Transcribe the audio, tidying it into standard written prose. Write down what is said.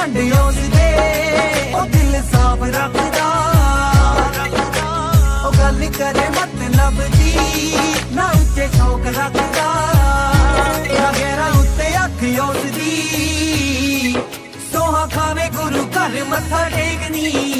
ਭਾਂਡੇ ਉਸਦੇ ਉਹ ਦਿਲ ਸਾਫ਼ ਰੱਖਦਾ ਉਹ ਗੱਲ ਕਰੇ ਮਤਲਬ ਦੀ ਨਾ ਉੱਤੇ ਸ਼ੌਕ ਰੱਖਦਾ ਨਾ ਗਹਿਰਾ ਉੱਤੇ ਅੱਖ ਉਸਦੀ ਸੋਹਾ ਖਾਵੇ ਗੁਰੂ ਘਰ ਮੱਥਾ ਟੇਕਨੀ